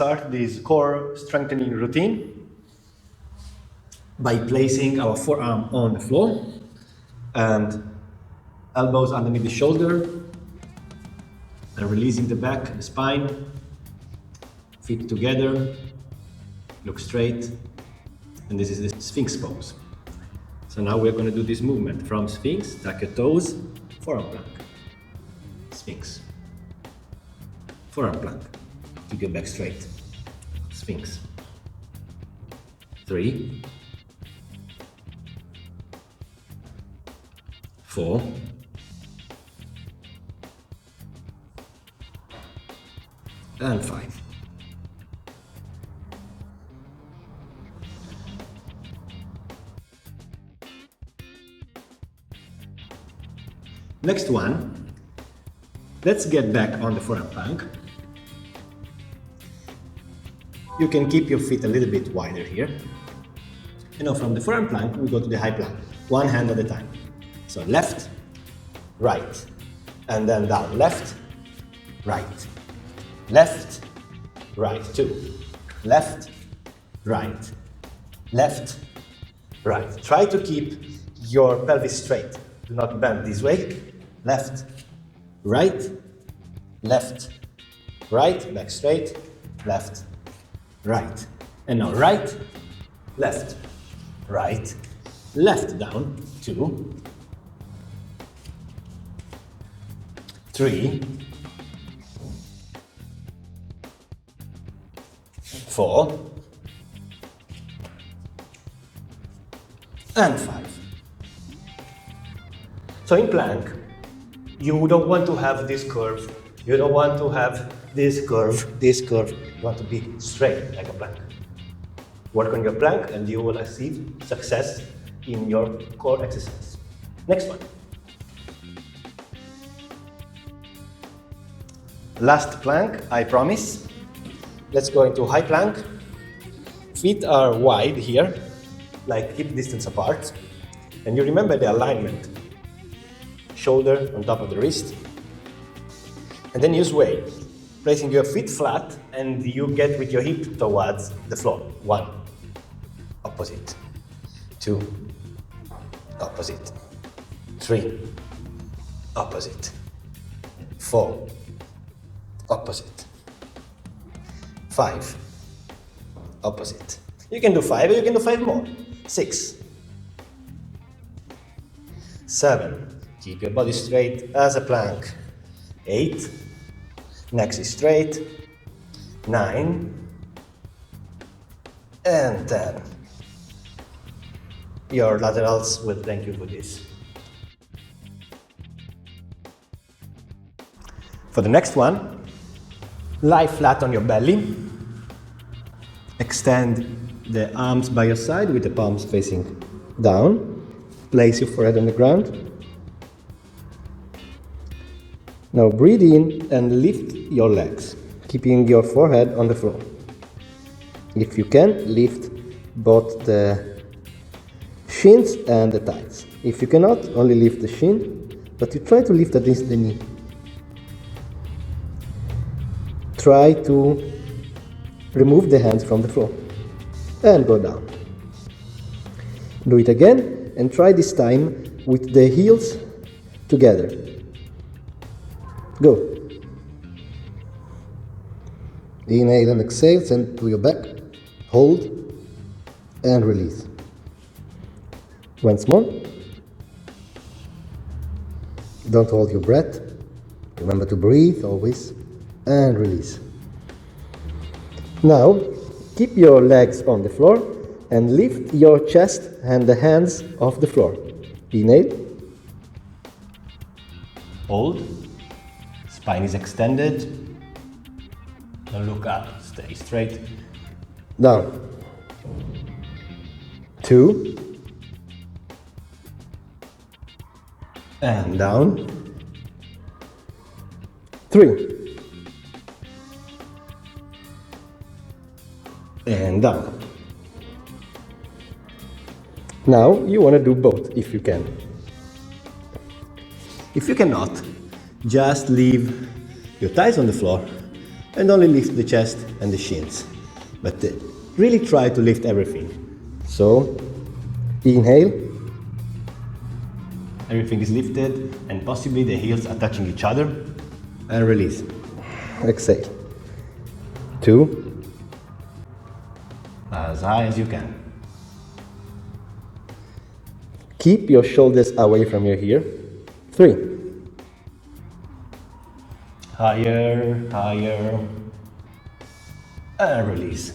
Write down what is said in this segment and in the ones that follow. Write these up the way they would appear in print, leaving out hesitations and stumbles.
start this core strengthening routine by placing our forearm on the floor and elbows underneath the shoulder and releasing the back, the spine, feet together, look straight, and this is the Sphinx pose. So now we're going to do this movement from Sphinx, tuck your toes, forearm plank, Sphinx, forearm plank, keep your back straight, Sphinx, 3, 4, and 5. Next one, let's get back on the forearm plank. You can keep your feet a little bit wider here. You know, from the forearm plank, we go to the high plank, one hand at a time. So left, right, and then down, left, right, left, right, 2, left, right, left, right. Try to keep your pelvis straight. Do not bend this way. Left, right, left, right, back straight, left, right. And now right, left, down, 2, 3, 4, and 5. So in plank, you don't want to have this curve, you don't want to have this curve, you want to be straight like a plank. Work on your plank and you will achieve success in your core exercise. Next one. Last plank, I promise. Let's go into high plank. Feet are wide here, like hip distance apart. And you remember the alignment. Shoulder on top of the wrist. And then use weight, placing your feet flat and you get with your hip towards the floor. 1, opposite, 2, opposite, 3, opposite, 4, opposite, 5, opposite. You can do 5 or you can do 5 more. 6, 7, keep your body straight as a plank. 8, neck is straight. 9, and 10. Your laterals will thank you for this. For the next one, lie flat on your belly. Extend the arms by your side with the palms facing down. Place your forehead on the ground. Now breathe in and lift your legs, keeping your forehead on the floor. If you can, lift both the shins and the thighs. If you cannot, only lift the shin, but you try to lift at least the knee. Try to remove the hands from the floor and go down. Do it again and try this time with the heels together. Go. Inhale and exhale, send to your back, hold and release. Once more. Don't hold your breath. Remember to breathe always and release. Now, keep your legs on the floor and lift your chest and the hands off the floor. Inhale. Hold. Spine is extended. Now look up, stay straight. Down. 2. And down. 3. And down. Now you want to do both if you can. If you cannot, just leave your thighs on the floor And only lift the chest and the shins. But really try to lift everything. So, inhale. Everything is lifted and possibly the heels are touching each other. And release. Exhale. 2. As high as you can. Keep your shoulders away from your ear. 3. Higher, higher. And release.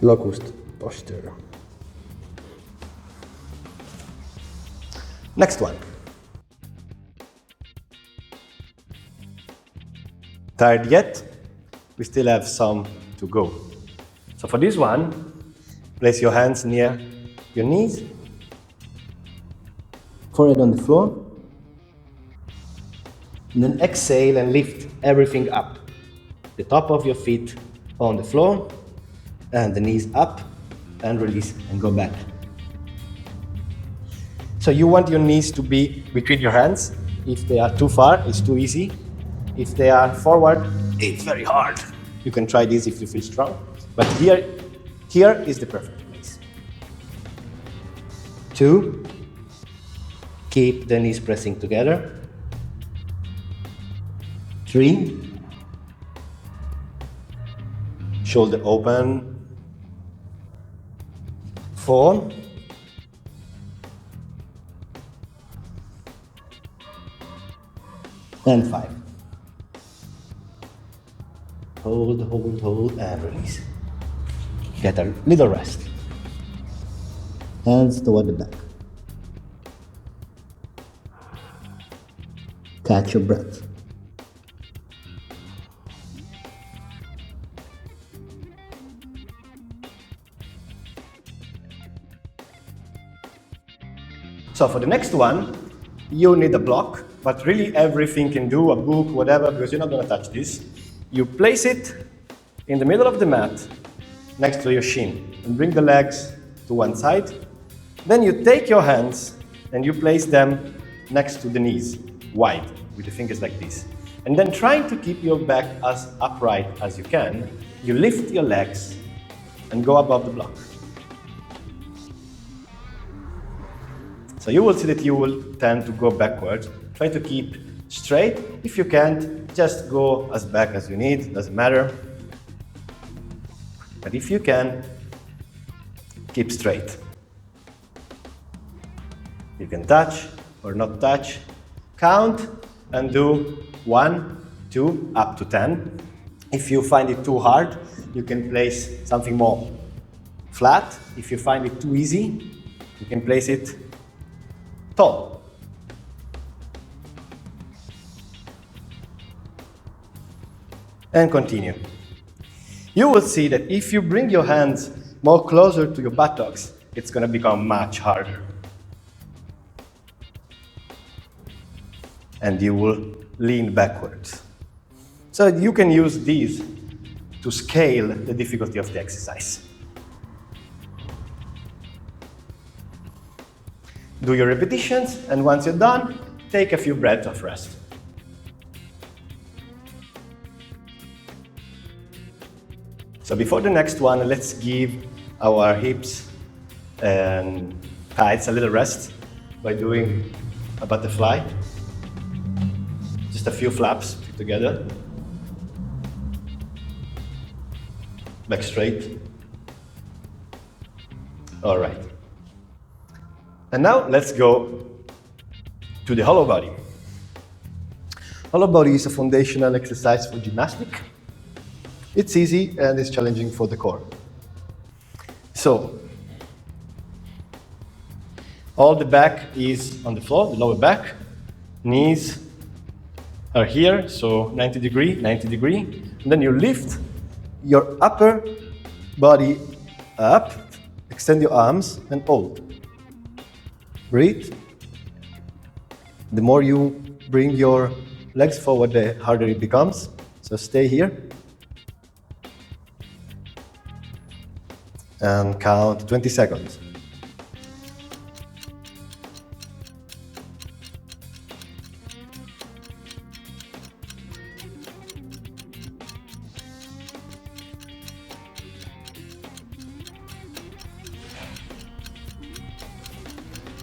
Locust posture. Next one. Tired yet? We still have some to go. So for this one, place your hands near your knees, forehead on the floor, and then exhale and lift everything up. The top of your feet on the floor, and the knees up, and release and go back. So you want your knees to be between your hands. If they are too far, it's too easy. If they are forward, it's very hard. You can try this if you feel strong. But here is the perfect place. 2. Keep the knees pressing together. 3. Shoulder open. 4. And 5. Hold, hold, hold, and release. Get a little rest. Hands toward the back. Catch your breath. So for the next one, you need a block, but really everything you can do, a book, whatever, because you're not going to touch this. You place it in the middle of the mat, next to your shin, and bring the legs to one side. Then you take your hands and you place them next to the knees, wide, with the fingers like this. And then trying to keep your back as upright as you can, you lift your legs and go above the block. So you will see that you will tend to go backwards. Try to keep straight. If you can't, just go as back as you need, doesn't matter. But if you can, keep straight. You can touch or not touch. Count and do 1, 2, up to 10. If you find it too hard, you can place something more flat. If you find it too easy, you can place it tall. And continue. You will see that if you bring your hands more closer to your buttocks, it's going to become much harder. And you will lean backwards. So you can use these to scale the difficulty of the exercise. Do your repetitions, and once you're done, take a few breaths of rest. So before the next one, let's give our hips and thighs a little rest by doing a butterfly. Just a few flaps together. Back straight. All right. And now let's go to the hollow body. Hollow body is a foundational exercise for gymnastics. It's easy and it's challenging for the core. So, all the back is on the floor, the lower back. Knees are here, so 90 degree. And then you lift your upper body up, extend your arms and hold. Breathe. The more you bring your legs forward, the harder it becomes. So stay here. And count 20 seconds.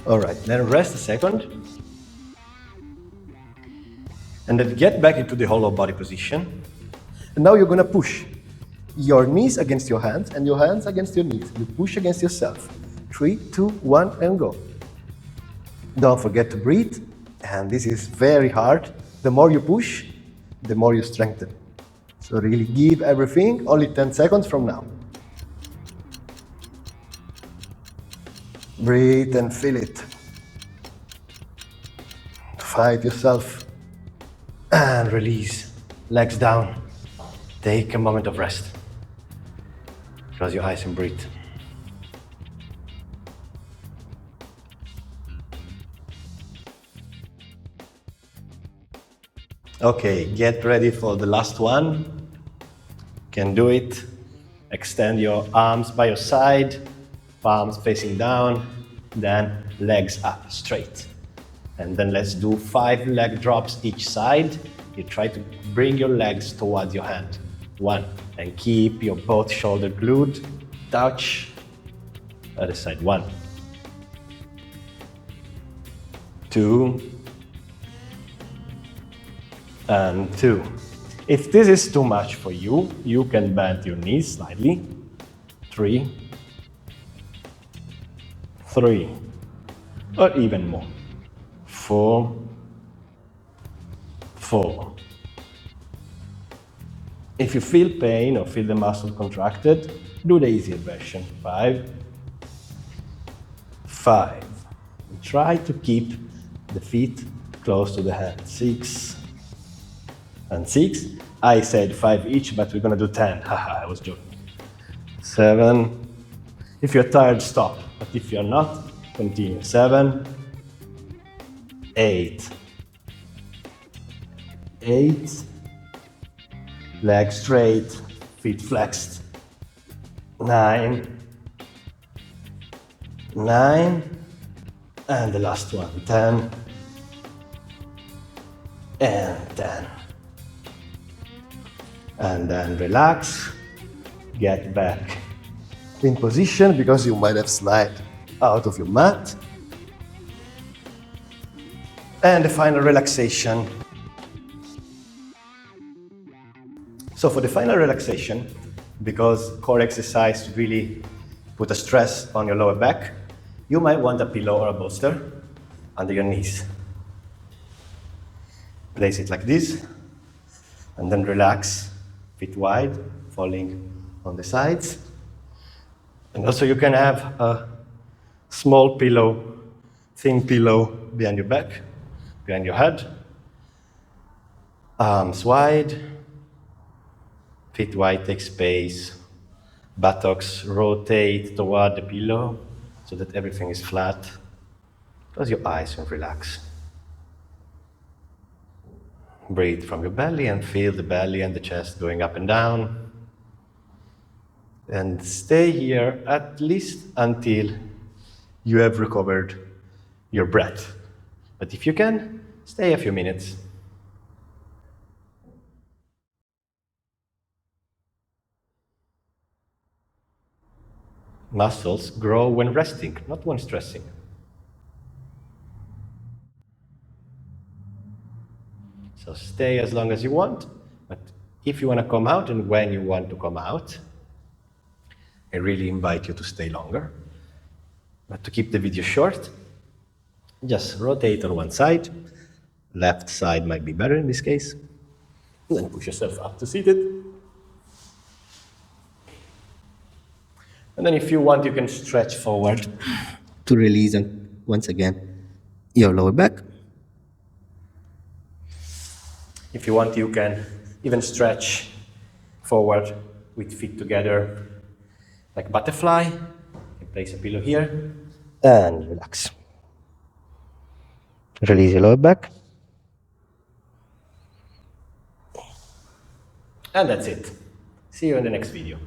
All right, then rest a second. And then get back into the hollow body position. And now you're gonna push your knees against your hands and your hands against your knees. You push against yourself. 3, 2, 1, and go. Don't forget to breathe. And this is very hard. The more you push, the more you strengthen. So really give everything, only 10 seconds from now. Breathe and feel it. Fight yourself. And release. Legs down. Take a moment of rest. Close your eyes and breathe. Okay, get ready for the last one. Can do it. Extend your arms by your side, palms facing down, then legs up straight. And then let's do 5 leg drops each side. You try to bring your legs towards your hand. 1, and keep your both shoulder glued. Touch. Other side. 1, 2, and 2. If this is too much for you, you can bend your knees slightly. 3, 3, or even more. 4, 4. If you feel pain or feel the muscle contracted, do the easier version. 5, 5. Try to keep the feet close to the hand. 6, and 6. I said 5 each, but we're gonna do 10. Haha, I was joking. 7. If you're tired, stop. But if you're not, continue. 7, 8. 8. Legs straight, feet flexed. 9. 9. And the last one. 10. And 10. And then relax. Get back in position because you might have slid out of your mat. And the final relaxation. So for the final relaxation, because core exercise really put a stress on your lower back, you might want a pillow or a bolster under your knees. Place it like this, and then relax, feet wide, falling on the sides. And also you can have a small pillow, thin pillow behind your back, behind your head. Arms wide, feet wide, take space. Buttocks rotate toward the pillow so that everything is flat. Close your eyes and relax. Breathe from your belly and feel the belly and the chest going up and down. And stay here at least until you have recovered your breath. But if you can, stay a few minutes. Muscles grow when resting, not when stressing. So stay as long as you want, but if you want to come out and when you want to come out, I really invite you to stay longer. But to keep the video short, just rotate on one side. Left side might be better in this case. And then push yourself up to seated. And then if you want, you can stretch forward to release, and once again, your lower back. If you want, you can even stretch forward with feet together, like butterfly. You place a pillow here and relax. Release your lower back. And that's it. See you in the next video.